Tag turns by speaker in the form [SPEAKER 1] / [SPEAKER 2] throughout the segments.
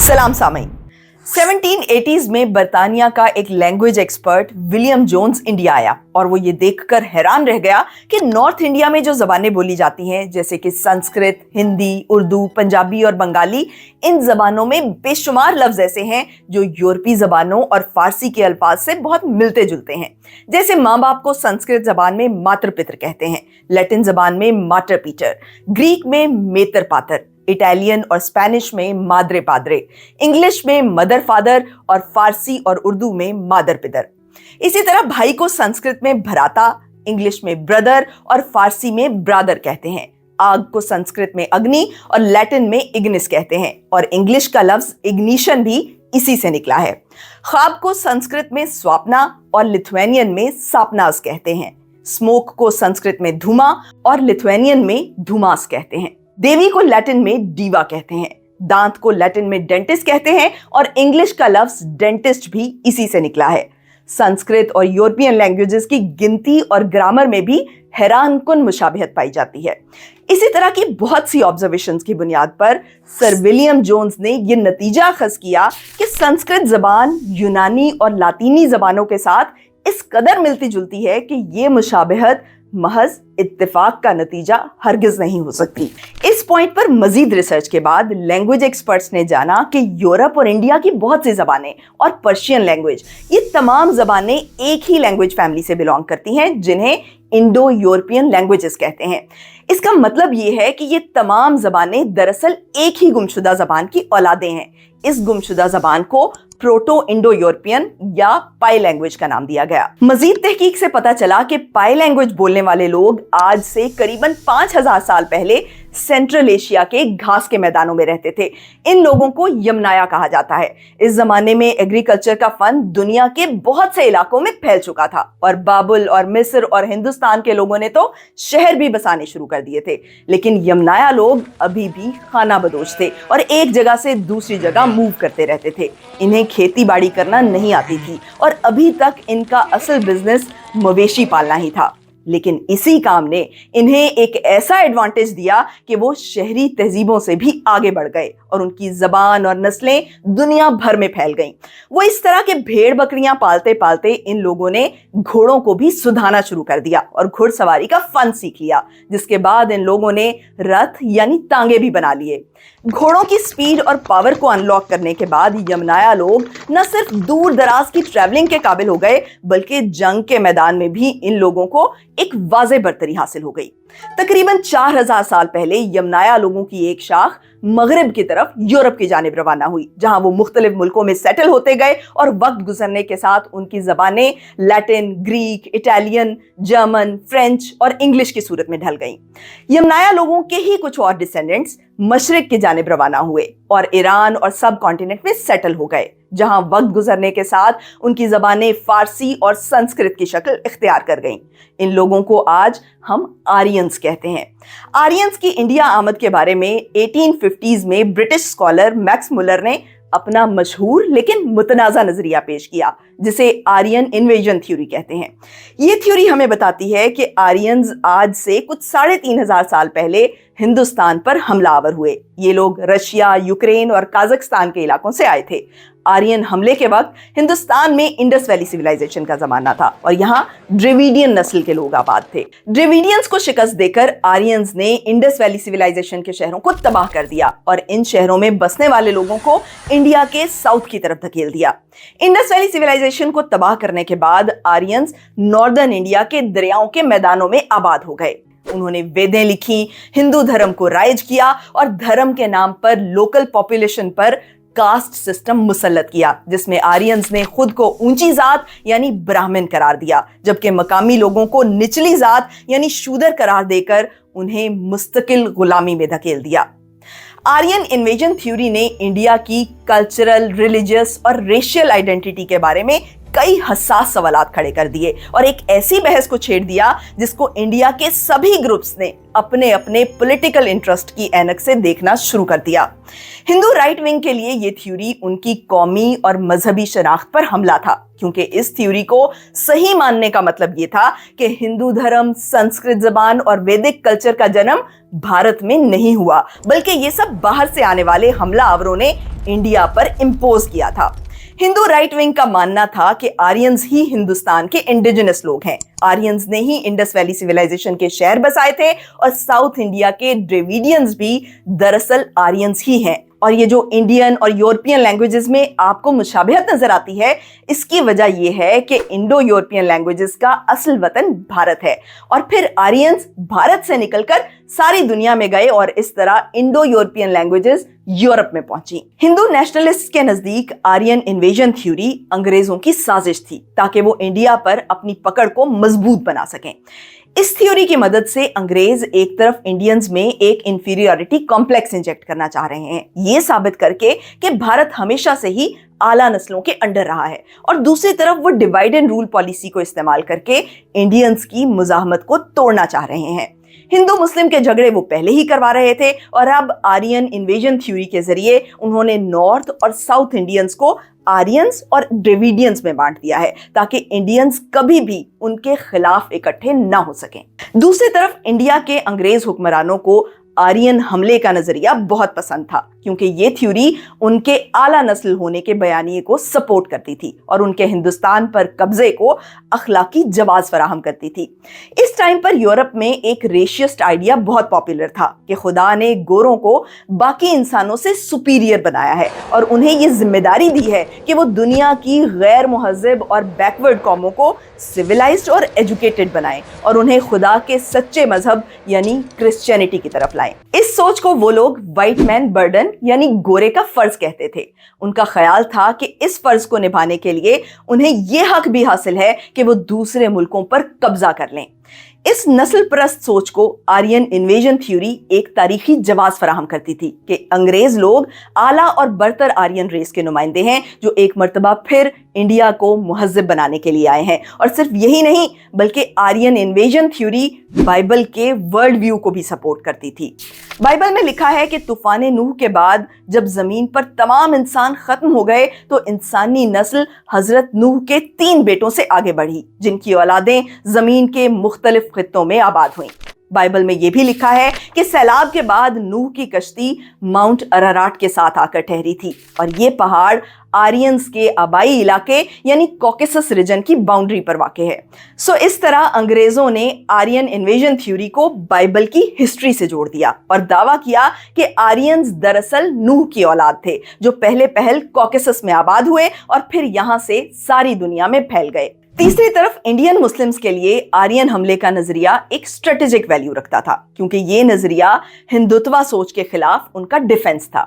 [SPEAKER 1] सलाम सामईन। 1780s में बर्तानिया का एक language expert William Jones India आया और वो ये देखकर हैरान रह गया कि नॉर्थ इंडिया में जो जबानें बोली जाती हैं जैसे कि संस्कृत, हिंदी, उर्दू, पंजाबी और बंगाली, इन जबानों में बेशुमार लफ्ज ऐसे हैं जो यूरोपीय जबानों और फारसी के अल्फाज से बहुत मिलते जुलते हैं। जैसे माँ बाप को संस्कृत जबान में मातृ पितृ कहते हैं, लैटिन जबान में माटर पीटर, ग्रीक में मेतर पातर, इटालियन और स्पेनिश में माद्रे पाद्रे, इंग्लिश में मदर फादर और फारसी और उर्दू में मादर पिदर। इसी तरह भाई को संस्कृत में भ्राता, इंग्लिश में ब्रदर और फारसी में ब्रादर कहते हैं। आग को संस्कृत में अग्नि और लैटिन में इग्निस कहते हैं और इंग्लिश का लफ्ज इग्निशन भी इसी से निकला है। ख्वाब को संस्कृत में स्वाप्ना और लिथुआनियन में सापनास कहते हैं। स्मोक को संस्कृत में धुआं और लिथुआनियन में धुमास कहते हैं। देवी को लैटिन में डीवा कहते हैं। दांत को लैटिन में डेंटिस्ट कहते हैं और इंग्लिश का लफ्ज डेंटिस्ट भी इसी से निकला है। संस्कृत और यूरोपियन लैंग्वेजेस की गिनती और ग्रामर में भी हैरानकुन मुशाबिहत पाई जाती है। इसी तरह की बहुत सी ऑब्जर्वेशंस की बुनियाद पर सर विलियम जोन्स ने यह नतीजा अखज़ किया कि संस्कृत जबान यूनानी और लातीनी जबानों के साथ इस कदर मिलती जुलती है कि ये मुशाबिहत महज इत्तेफाक का नतीजा हरगिज नहीं हो सकती। इस पॉइंट पर मजीद रिसर्च के बाद लैंग्वेज एक्सपर्ट्स ने जाना कि यूरोप और इंडिया की बहुत सी जबानें और पर्शियन लैंग्वेज, ये तमाम जबानें एक ही लैंग्वेज फैमिली से बिलोंग करती हैं जिन्हें इंडो यूरोपियन लैंग्वेजेस कहते हैं। इसका मतलब ये है कि ये तमाम जबानें दरअसल एक ही गुमशुदा जबान की औलादें हैं। इस गुमशुदा जबान को प्रोटो इंडो यूरोपियन या पाई लैंग्वेज का नाम दिया गया। मजीद तहकीक से पता चला कि पाई लैंग्वेज बोलने वाले लोग आज से करीबन 5000 साल पहले सेंट्रल एशिया के घास के मैदानों में रहते थे। इन लोगों को यमनाया कहा जाता है। इस जमाने में एग्रीकल्चर का फन दुनिया के बहुत से इलाकों में फैल चुका था और बाबुल और मिस्र और हिंदुस्तान के लोगों ने तो शहर भी बसाने शुरू कर दिए थे। लेकिन यमनाया लोग अभी भी खाना बदोश थे और एक जगह से दूसरी जगह मूव करते रहते थे। इन्हें खेती बाड़ी करना नहीं आती थी और अभी तक इनका असल बिजनेस मवेशी पालना ही था। लेकिन इसी काम ने इन्हें एक ऐसा एडवांटेज दिया कि वो शहरी तहजीबों से भी आगे बढ़ गए और उनकी जबान और नस्लें दुनिया भर में फैल गईं। वो इस तरह के भेड़ बकरियां पालते पालते इन लोगों ने घोड़ों को भी सुधारना शुरू कर दिया और घुड़सवारी का फन सीख लिया, जिसके बाद इन लोगों ने रथ यानी तांगे भी बना लिए। घोड़ों की स्पीड और पावर को अनलॉक करने के बाद यमनाया लोग न सिर्फ दूर दराज की ट्रैवलिंग के काबिल हो गए बल्कि जंग के मैदान में भी इन लोगों को एक वाज़े बरतरी हासिल हो गई। तकरीबन 4000 साल पहले यमनाया लोगों की एक शाख मगरिब की तरफ यूरोप की जानिब रवाना हुई, जहां वो मुख्तलिफ मुल्कों में सेटल होते गए और वक्त गुजरने के साथ उनकी जबानें Latin, Greek, Italian, German, French और इंग्लिश की सूरत में ढल गईं। यमनाया लोगों के ही कुछ और डिसेंडेंट्स मशरिक की जानिब रवाना हुए और ईरान और सब कॉन्टिनेंट में सेटल हो गए, जहां वक्त गुजरने के साथ उनकी जबानें फारसी और संस्कृत की शक्ल इख्तियार कर गईं। इन लोगों को आज हम आर्यंस कहते हैं। आर्यंस की इंडिया आमद के बारे में 1850s में ब्रिटिश स्कॉलर मैक्स मुलर ने अपना मशहूर लेकिन मुतनाज़ा नजरिया पेश किया, जिसे आर्यन इन्वेजन थ्योरी कहते हैं। ये थ्योरी हमें बताती है कि आर्यंस आज से कुछ 3500 साल पहले हिंदुस्तान पर हमलावर हुए। ये लोग रशिया, यूक्रेन और काजाकिस्तान के इलाकों से आए थे। आर्यन हमले के वक्त हिंदुस्तान में इंडस वैली सिविलाइजेशन का जमाना था और यहाँ ड्रेविडियन नस्ल के लोग आबाद थे। ड्रेविडियंस को शिकस्त देकर आर्यंस ने इंडस वैली सिविलाइजेशन के शहरों को तबाह कर दिया और इन शहरों में बसने वाले लोगों को इंडिया के साउथ की तरफ धकेल दिया। इंडस वैली सिविलाइजेशन को तबाह करने के बाद आर्यंस नॉर्दर्न इंडिया के दरियाओं के मैदानों में आबाद हो गए। उन्होंने वेदें लिखी, हिंदू धर्म को राइज किया और धर्म के नाम पर लोकल पॉपुलेशन पर कास्ट सिस्टम मुसल्लत किया, जिसमें आर्यंस ने खुद को ऊंची जात यानी ब्राह्मण करार दिया, जबकि मकामी लोगों को निचली जात यानी शूदर करार देकर उन्हें मुस्तकिल गुलामी में धकेल दिया। आर्यन इन्वेजन थ्योरी ने इंडिया की कल्चरल, रिलीजियस और रेशियल आइडेंटिटी के बारे में कई हसास सवालात खड़े कर दिए और एक ऐसी बहस को छेड़ दिया जिसको इंडिया के सभी ग्रुप्स ने अपने अपने पॉलिटिकल इंटरेस्ट की ऐनक से देखना शुरू कर दिया। हिंदू राइट विंग के लिए ये थ्योरी उनकी कौमी और मजहबी शनाख्त पर हमला था, क्योंकि इस थ्योरी को सही मानने का मतलब ये था कि हिंदू धर्म, संस्कृत जबान और वैदिक कल्चर का जन्म भारत में नहीं हुआ, बल्कि ये सब बाहर से आने वाले हमलावरों ने इंडिया पर इंपोज किया था। हिंदू राइट विंग का मानना था कि आर्यंस ही हिंदुस्तान के इंडिजिनस लोग हैं। आर्यंस ने ही इंडस वैली सिविलाइजेशन के शहर बसाए थे और साउथ इंडिया के ड्रेविडियंस भी दरअसल आर्यंस ही हैं। और ये जो इंडियन और यूरोपियन लैंग्वेजेस में आपको मुशाबिहत नजर आती है, इसकी वजह यह है कि इंडो यूरोपियन लैंग्वेजेस का असल वतन भारत है और फिर आर्यंस भारत से निकलकर सारी दुनिया में गए और इस तरह इंडो यूरोपियन लैंग्वेजेस यूरोप में पहुंची। हिंदू नेशनलिस्ट के नजदीक आर्यन इन्वेजन थ्योरी अंग्रेजों की साजिश थी ताकि वो इंडिया पर अपनी पकड़ को मजबूत बना सकें। इस थ्योरी की मदद से अंग्रेज एक तरफ इंडियंस में एक इंफीरियरिटी कॉम्प्लेक्स इंजेक्ट करना चाह रहे हैं, ये साबित करके कि भारत हमेशा से ही आला नस्लों के अंडर रहा है, और दूसरी तरफ वो डिवाइड एंड रूल पॉलिसी को इस्तेमाल करके इंडियंस की मुजाहमत को तोड़ना चाह रहे हैं। हिंदू मुस्लिम के झगड़े वो पहले ही करवा रहे थे और अब आर्यन इन्वेजन थ्योरी के जरिए उन्होंने नॉर्थ और साउथ इंडियंस को आर्यंस और ड्रेविडियंस में बांट दिया है ताकि इंडियंस कभी भी उनके खिलाफ इकट्ठे ना हो सकें। दूसरी तरफ इंडिया के अंग्रेज हुक्मरानों को आर्यन हमले का नजरिया बहुत पसंद था, क्योंकि ये थ्योरी उनके आला नस्ल होने के बयानिए को सपोर्ट करती थी और उनके हिंदुस्तान पर कब्जे को अखलाकी जवाज फराहम करती थी। इस टाइम पर यूरोप में एक रेशियस्ट आइडिया बहुत पॉपुलर था कि खुदा ने गोरों को बाकी इंसानों से सुपीरियर बनाया है और उन्हें ये जिम्मेदारी दी है कि वो दुनिया की गैर मुहज्जब और बैकवर्ड कौमों को सिविलाइज्ड और एजुकेटेड बनाएं और उन्हें खुदा के सच्चे मजहब यानी क्रिश्चियनिटी की तरफ लाएं। इस सोच को वो लोग व्हाइट मैन बर्डन यानी गोरे का फर्ज कहते थे। उनका ख्याल था कि इस फर्ज को निभाने के लिए उन्हें यह हक भी हासिल है कि वो दूसरे मुल्कों पर कब्जा कर लें। इस नस्ल परस्त सोच को आर्यन इन्वेजन थ्योरी एक तारीखी जवाब फराहम करती थी कि अंग्रेज लोग आला और बरतर आर्यन रेस के नुमाइंदे हैं जो एक मर्तबा फिर इंडिया को मुहज्जब बनाने के लिए आए हैं। और सिर्फ यही नहीं बल्कि आर्यन इन्वेजन थ्योरी बाइबल के वर्ल्ड व्यू को भी सपोर्ट करती थी। बाइबल में लिखा है कि तूफान नूह के बाद जब जमीन पर तमाम इंसान खत्म हो गए तो इंसानी नस्ल हजरत नूह के 3 बेटों से आगे बढ़ी, जिनकी औलादें जमीन के मुख्तलिफ खित्तों में आबाद हुईं। बाइबल में यह भी लिखा है कि सैलाब के बाद नूह की कश्ती माउंट अराराट के साथ आकर ठहरी थी और ये पहाड़ आर्यंस के आबाई इलाके यानी कॉकेसस रीजन की बाउंड्री पर वाक़ है। सो इस तरह अंग्रेजों ने आर्यन इन्वेजन थ्योरी को बाइबल की हिस्ट्री से जोड़ दिया और दावा किया कि आर्यंस दरअसल नूह की औलाद थे जो पहले पहल कॉकेसस में आबाद हुए और फिर यहां से सारी दुनिया में फैल गए। तीसरी तरफ इंडियन मुस्लिम्स के लिए आर्यन हमले का नजरिया एक स्ट्रेटेजिक वैल्यू रखता था, क्योंकि ये नजरिया हिंदुत्व सोच के खिलाफ उनका डिफेंस था।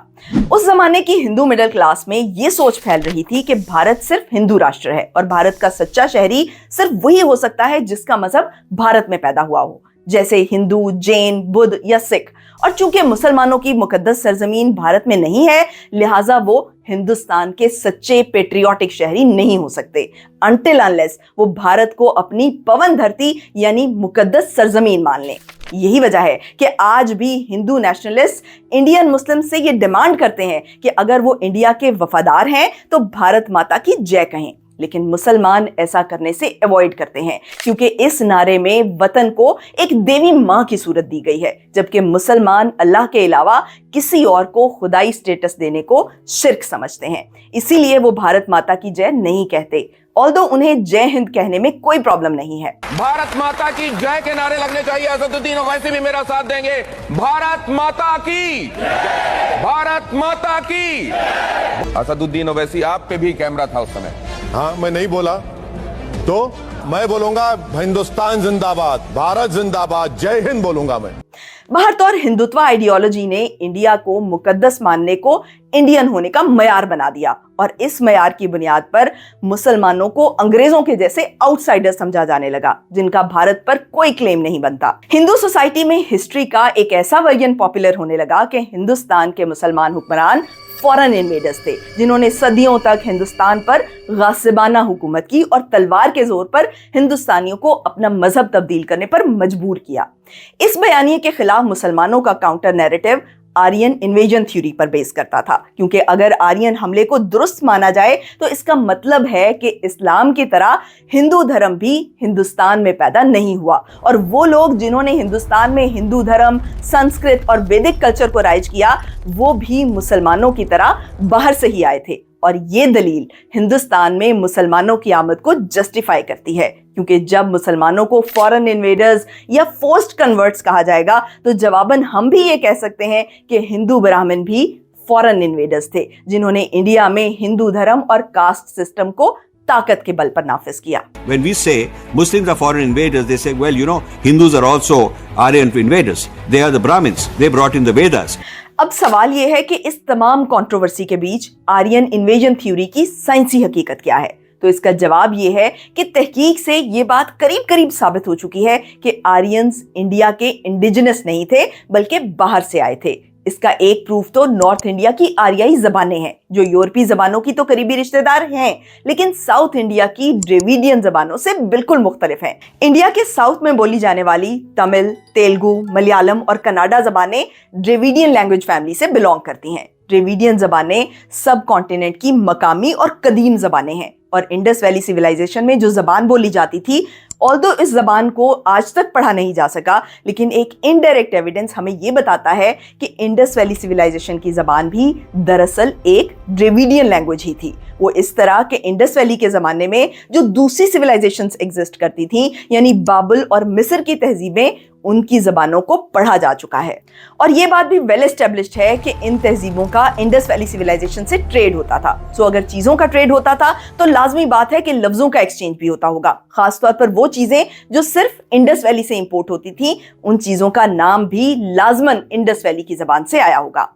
[SPEAKER 1] उस जमाने की हिंदू मिडिल क्लास में ये सोच फैल रही थी कि भारत सिर्फ हिंदू राष्ट्र है और भारत का सच्चा शहरी सिर्फ वही हो सकता है जिसका मजहब भारत में पैदा हुआ हो, जैसे हिंदू, जैन, बुद्ध या सिख। और चूंकि मुसलमानों की मुकद्दस सरजमीन भारत में नहीं है, लिहाजा वो हिंदुस्तान के सच्चे पेट्रियाटिक शहरी नहीं हो सकते अनटिल अनलेस वो भारत को अपनी पवन धरती यानी मुकद्दस सरजमीन मान लें। यही वजह है कि आज भी हिंदू नेशनलिस्ट इंडियन मुस्लिम से ये डिमांड करते हैं कि अगर वो इंडिया के वफादार हैं तो भारत माता की जय कहें, लेकिन मुसलमान ऐसा करने से अवॉइड करते हैं क्योंकि इस नारे में वतन को एक देवी माँ की सूरत दी गई है, जबकि मुसलमान अल्लाह के अलावा किसी और को खुदाई स्टेटस देने को शिर्क समझते हैं। इसीलिए वो भारत माता की जय नहीं कहते, ऑल्दो उन्हें जय हिंद कहने में कोई प्रॉब्लम नहीं है।
[SPEAKER 2] भारत माता की जय के नारे लगने चाहिए। असदुद्दीन ओवैसी भी मेरा साथ देंगे। भारत माता की, भारत माता की। असदुद्दीन ओवैसी आप पे भी कैमरा था उस समय।
[SPEAKER 3] हाँ, मैं नहीं बोला तो मैं बोलूंगा हिंदुस्तान जिंदाबाद, भारत जिंदाबाद, जय हिंद बोलूंगा मैं।
[SPEAKER 1] भारत और हिंदुत्व आइडियोलॉजी ने इंडिया को मुकद्दस मानने को इंडियन होने का मयार बना दिया और इस मयार की बुनियाद पर मुसलमानों को अंग्रेजों के जैसे आउटसाइडर समझा जाने लगा जिनका भारत पर कोई क्लेम नहीं बनता। हिंदू सोसाइटी में हिस्ट्री का एक ऐसा वर्जन पॉपुलर होने लगा कि हिंदुस्तान के मुसलमान हुक्मरान फॉरेन इन्वेडर्स थे, जिन्होंने सदियों तक हिंदुस्तान पर गासिबाना हुकूमत की और तलवार के जोर पर हिंदुस्तानियों को अपना मजहब तब्दील करने पर मजबूर किया। इस बयानिए के खिलाफ मुसलमानों का counter narrative Aryan invasion theory पर बेस करता था, क्योंकि अगर आर्यन हमले को दुरुस्त माना जाए तो इसका मतलब है कि इस्लाम की तरह हिंदू धर्म भी हिंदुस्तान में पैदा नहीं हुआ, और वो लोग जिन्होंने हिंदुस्तान में हिंदू धर्म, संस्कृत और वैदिक कल्चर को राइज किया, वो भी मुसलमानों की तरह बाहर से ही आए थे। और ये दलील हिंदुस्तान में मुसलमानों की आमद को जस्टिफाई करती है, क्योंकि जब मुसलमानों को फॉरेन इन्वेडर्स या फोर्स्ड कन्वर्ट्स कहा जाएगा तो जवाबन हम भी ये कह सकते हैं कि हिंदू ब्राह्मण भी फॉरेन इन्वेडर्स थे, जिन्होंने इंडिया में हिंदू धर्म और कास्ट सिस्टम को ताकत के बल पर नाफिज किया।
[SPEAKER 4] When we say Muslims are foreign invaders, they say, well, you know, Hindus are also Aryan invaders. They are the Brahmins. They brought in the Vedas.
[SPEAKER 1] अब सवाल यह है कि इस तमाम कंट्रोवर्सी के बीच आर्यन इन्वेजन थ्योरी की साइंसी हकीकत क्या है? तो इसका जवाब यह है कि तहकीक से ये बात करीब करीब साबित हो चुकी है कि आर्यंस इंडिया के इंडिजिनस नहीं थे, बल्कि बाहर से आए थे। इसका एक प्रूफ तो नॉर्थ इंडिया की आर्याई जबानें हैं, जो यूरोपीय जबानों की तो करीबी रिश्तेदार हैं, लेकिन साउथ इंडिया की द्रविडियन जबानों से बिल्कुल मुख्तलिफ हैं। इंडिया के साउथ में बोली जाने वाली तमिल, तेलुगु, मलयालम और कन्नाडा जबानें द्रविडियन लैंग्वेज फैमिली से बिलोंग करती हैं। द्रविडियन जबानें सब कॉन्टिनेंट की मकामी और कदीम जबानें हैं, और इंडस वैली सिविलाइजेशन में जो जबान बोली जाती थी, ऑल्दो इस जबान को आज तक पढ़ा नहीं जा सका, लेकिन एक इनडायरेक्ट एविडेंस हमें यह बताता है कि इंडस वैली सिविलाइजेशन की जबान भी दरअसल एक द्रविडियन लैंग्वेज ही थी। वो इस तरह के इंडस वैली के ज़माने में जो दूसरी सिविलाइजेशंस एग्जिस्ट करती थीं, यानी बाबुल और मिस्र की तहजीबें, उनकी ज़बानों को पढ़ा जा चुका है। और ये बात भी वेल एस्टेब्लिश्ड है कि इन तहजीबों का इंडस वैली सिविलाइजेशन से ट्रेड होता था। सो अगर चीज़ों का ट्रेड होता था तो लाजमी बात है कि लफ्ज़ों का एक्सचेंज भी होता होगा। खासतौर पर वो चीज़ें जो सिर्फ इंडस वैली से इंपोर्ट होती थी, उन चीज़ों का नाम भी लाजमन इंडस वैली की ज़बान से आया होगा।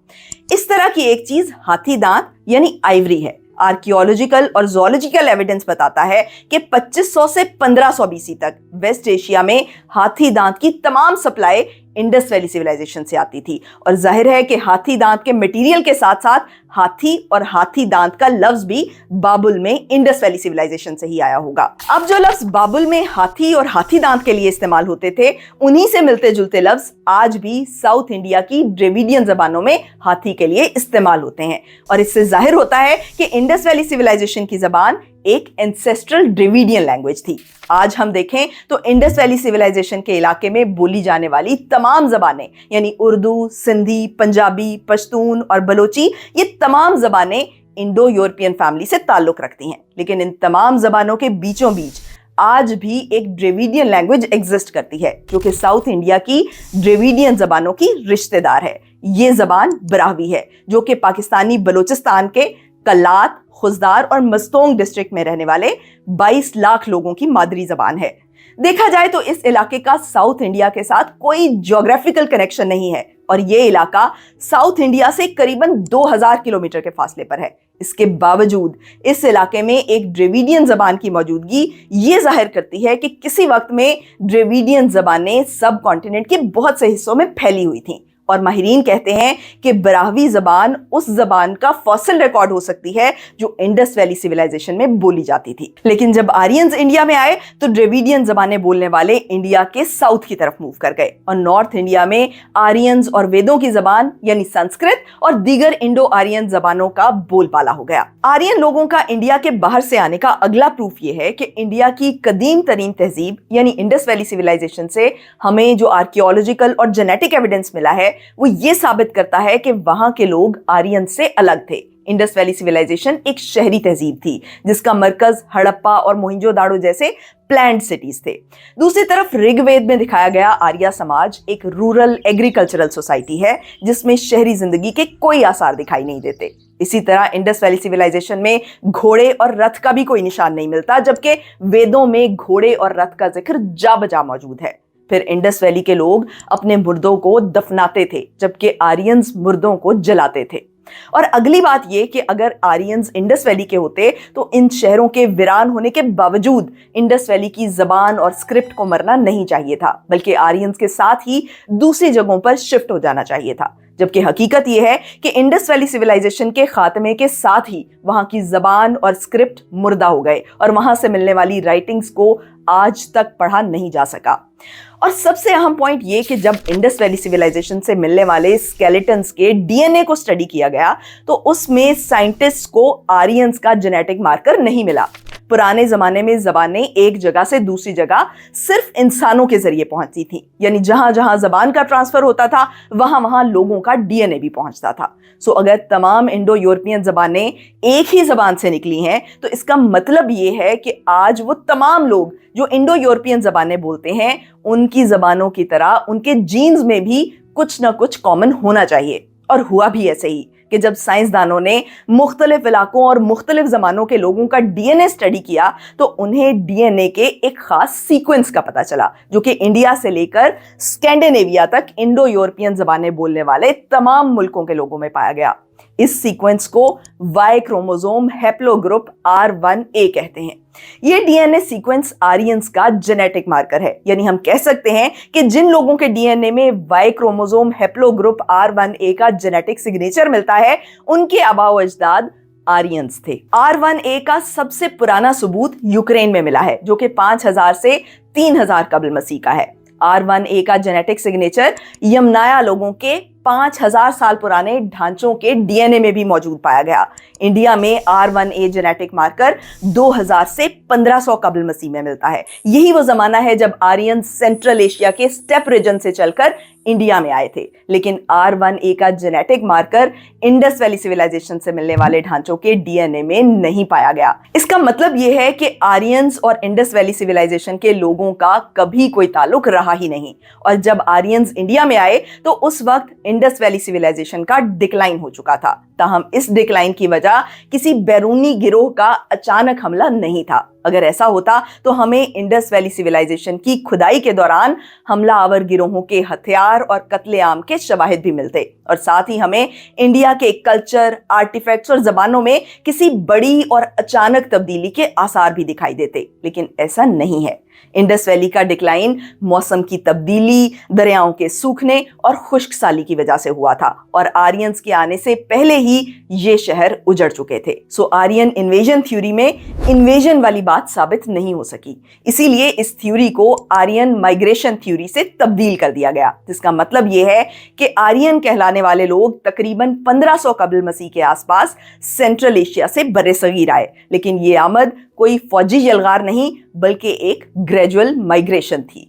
[SPEAKER 1] इस तरह की एक चीज़ हाथी दांत यानी आइवरी है। आर्कियोलॉजिकल और ज़ूलॉजिकल एविडेंस बताता है कि 2500 से 1500 बीसी तक वेस्ट एशिया में हाथी दांत की तमाम सप्लाई इंडस वैली सिविलाइजेशन से आती थी, और जाहिर है कि हाथी दांत के मटेरियल के साथ साथ हाथी और हाथी दांत का लफ्ज भी बाबुल में इंडस वैली सिविलाइजेशन से ही आया होगा। अब जो लफ्ज बाबुल में हाथी और हाथी दांत के लिए इस्तेमाल होते थे, उन्हीं से मिलते जुलते लफ्ज आज भी साउथ इंडिया की द्रविडियन जबानों में हाथी के लिए इस्तेमाल होते हैं, और इससे जाहिर होता है कि इंडस वैली सिविलाइजेशन की जबान एक एंसेस्ट्रल द्रविडियन लैंग्वेज थी। आज हम देखें तो इंडस वैली सिविलाइजेशन के इलाके में बोली जाने वाली तमाम जबानें, यानी उर्दू, सिंधी, पंजाबी, पश्तून और बलोची, ये तमाम जबानें इंडो यूरोपियन फैमिली से ताल्लुक रखती हैं। लेकिन इन तमाम जबानों के बीचों बीच आज भी एक द्रविडियन लैंग्वेज एग्जिस्ट करती है, जो कि साउथ इंडिया की द्रविडियन जबानों की रिश्तेदार है। ये जबान ब्राह्वी है, जो कि पाकिस्तानी बलोचिस्तान के कलात, खुजदार और मस्तोंग डिस्ट्रिक्ट में रहने वाले 22 लाख लोगों की मादरी जबान है। देखा जाए तो इस इलाके का साउथ इंडिया के साथ कोई ज्योग्राफिकल कनेक्शन नहीं है, और ये इलाका साउथ इंडिया से करीबन 2000 किलोमीटर के फासले पर है। इसके बावजूद इस इलाके में एक द्रविडियन जबान की मौजूदगी ये जाहिर करती है कि किसी वक्त में द्रविडियन जबानें सब कॉन्टिनेंट के बहुत से हिस्सों में फैली हुई थीं, और माहिरीन कहते हैं कि ब्राह्वी जबान उस जबान का फॉसिल रिकॉर्ड हो सकती है जो इंडस वैली सिविलाइजेशन में बोली जाती थी। लेकिन जब आर्यंस इंडिया में आए तो द्रविडियन जबानें बोलने वाले इंडिया के साउथ की तरफ मूव कर गए, और नॉर्थ इंडिया में आर्यंस और वेदों की जबान यानी संस्कृत और दीगर इंडो आर्यन जबानों का बोलबाला हो गया। आर्यन लोगों का इंडिया के बाहर से आने का अगला प्रूफ ये है कि इंडिया की कदीम तरीन तहजीब यानी इंडस वैली सिविलाइजेशन से हमें जो आर्कियोलॉजिकल और जेनेटिक एविडेंस मिला है, वो ये साबित करता है कि वहां के लोग आर्यन से अलग थे। इंडस वैली सिविलाइजेशन एक शहरी तहजीब थी, जिसका मरकज हड़प्पा और मोहिंजोदाड़ो जैसे प्लैंड सिटीज थे। दूसरी तरफ ऋग्वेद में दिखाया गया आर्य समाज एक रूरल एग्रीकल्चरल सोसाइटी है, जिसमें शहरी जिंदगी के कोई आसार दिखाई नहीं देते। इसी तरह इंडस वैली सिविलाइजेशन में घोड़े और रथ का भी कोई निशान नहीं मिलता, जबकि वेदों में घोड़े और रथ का जिक्र जा बजा मौजूद है। फिर इंडस वैली के लोग अपने मुर्दों को दफनाते थे, जबकि आर्यंस मुर्दों को जलाते थे। और अगली बात ये कि अगर आर्यंस इंडस वैली के होते तो इन शहरों के वीरान होने के बावजूद इंडस वैली की जबान और स्क्रिप्ट को मरना नहीं चाहिए था, बल्कि आर्यंस के साथ ही दूसरी जगहों पर शिफ्ट हो जाना चाहिए था। जबकि हकीकत यह है कि इंडस वैली सिविलाइजेशन के खात्मे के साथ ही वहां की जबान और स्क्रिप्ट मुर्दा हो गए और वहां से मिलने वाली राइटिंग्स को आज तक पढ़ा नहीं जा सका। और सबसे अहम पॉइंट ये कि जब इंडस वैली सिविलाइजेशन से मिलने वाले स्केलेटन्स के डीएनए को स्टडी किया गया तो उसमें साइंटिस्ट को आर्यंस का जेनेटिक मार्कर नहीं मिला। पुराने जमाने में जबानें एक जगह से दूसरी जगह सिर्फ इंसानों के जरिए पहुंचती थी, यानी जहां जहां जबान का ट्रांसफर होता था वहां वहां लोगों का डीएनए भी पहुंचता था। सो अगर तमाम इंडो यूरोपियन जबानें एक ही जबान से निकली हैं तो इसका मतलब ये है कि आज वो तमाम लोग जो इंडो यूरोपियन जबानें बोलते हैं उनकी जबानों की तरह उनके जीन्स में भी कुछ ना कुछ कॉमन होना चाहिए। और हुआ भी ऐसे ही कि जब साइंसदानों ने मुख्तलिफ इलाकों और मुख्तलिफ जमानों के लोगों का डीएनए स्टडी किया तो उन्हें डीएनए के एक खास सीक्वेंस का पता चला जो कि इंडिया से लेकर स्कैंडिनेविया तक इंडो यूरोपियन जबानें बोलने वाले तमाम मुल्कों के लोगों में पाया गया। इस सीक्वेंस को वाई क्रोमोसोम हैप्लोग्रुप R1A कहते हैं। ये डीएनए सीक्वेंस आर्यंस का जेनेटिक मार्कर है, यानी हम कह सकते हैं कि जिन लोगों के डीएनए में वाई क्रोमोसोम हैप्लोग्रुप R1A का जेनेटिक सिग्नेचर मिलता है उनके आबाओ अजदाद आर्यंस थे। R1A का सबसे पुराना सबूत यूक्रेन में मिला है जो कि 5000 से 3000 कबल मसीह का है। R1A का जेनेटिक सिग्नेचर यमनाया लोगों के 5000 साल पुराने ढांचों के डीएनए में भी मौजूद पाया गया। इंडिया में R1A जेनेटिक मार्कर 2000 से 1500 कबल मसीह में मिलता है। यही वो जमाना है जब आर्यन सेंट्रल एशिया के स्टेप रीजन से चलकर इंडिया में आए थे। लेकिन R1A का genetic marker Indus Valley civilisation से मिलने वाले ढांचों के डीएनए में नहीं पाया गया। इसका मतलब यह है कि आर्यंस और इंडस वैली सिविलाइजेशन के लोगों का कभी कोई ताल्लुक रहा ही नहीं। और जब आर्यंस इंडिया में आए तो उस वक्त इंडस वैली सिविलाइजेशन का डिक्लाइन हो चुका था। ताहम इस डिक्लाइन की वजह किसी बैरूनी गिरोह का अचानक हमला नहीं था। अगर ऐसा होता तो हमें इंडस वैली सिविलाइजेशन की खुदाई के दौरान हमलावर गिरोहों के हथियार और कत्लेआम के शवाहिद भी मिलते और साथ ही हमें इंडिया के कल्चर, आर्टिफैक्ट्स और जबानों में किसी बड़ी और अचानक तब्दीली के आसार भी दिखाई देते। लेकिन ऐसा नहीं है। इंडस वैली का डिक्लाइन मौसम की तब्दीली, दरियाओं के सूखने और खुश्क साली की वजह से हुआ था और आर्यंस के आने से पहले ही ये शहर उजड़ चुके थे। सो आर्यन इन्वेजन थ्योरी में इन्वेजन वाली बात साबित नहीं हो सकी। इसीलिए इस थ्योरी को आर्यन माइग्रेशन थ्योरी से तब्दील कर दिया गया, जिसका मतलब ये है कि आर्यन कहलाने वाले लोग तकरीबन 1500 कबल मसीह के आसपास सेंट्रल एशिया से बर्रे-सगीर आए। लेकिन ये आमद कोई फौजी यलगार नहीं बल्कि एक ग्रेजुअल माइग्रेशन थी।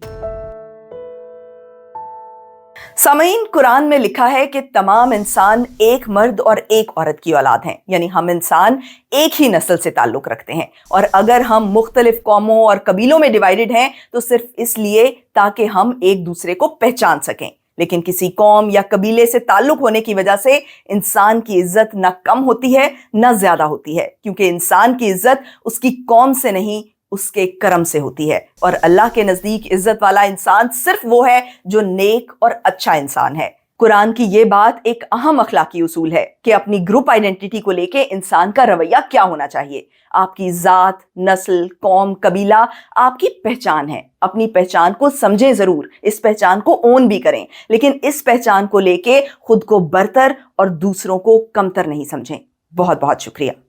[SPEAKER 1] सामीन, कुरान में लिखा है कि तमाम इंसान एक मर्द और एक औरत की औलाद हैं, यानी हम इंसान एक ही नस्ल से ताल्लुक रखते हैं। और अगर हम मुख्तलिफ कौमों और कबीलों में डिवाइडेड हैं तो सिर्फ इसलिए ताकि हम एक दूसरे को पहचान सकें। लेकिन किसी कौम या कबीले से ताल्लुक होने की वजह से इंसान की इज्जत न कम होती है न ज्यादा होती है, क्योंकि इंसान की इज्जत उसकी कौम से नहीं उसके कर्म से होती है। और अल्लाह के नजदीक इज्जत वाला इंसान सिर्फ वो है जो नेक और अच्छा इंसान है। कुरान की ये बात एक अहम अखलाकी उसूल है कि अपनी ग्रुप आइडेंटिटी को लेके इंसान का रवैया क्या होना चाहिए। आपकी जात, नस्ल, कौम, कबीला आपकी पहचान है। अपनी पहचान को समझें जरूर, इस पहचान को ओन भी करें, लेकिन इस पहचान को लेके खुद को बरतर और दूसरों को कमतर नहीं समझें। बहुत बहुत शुक्रिया।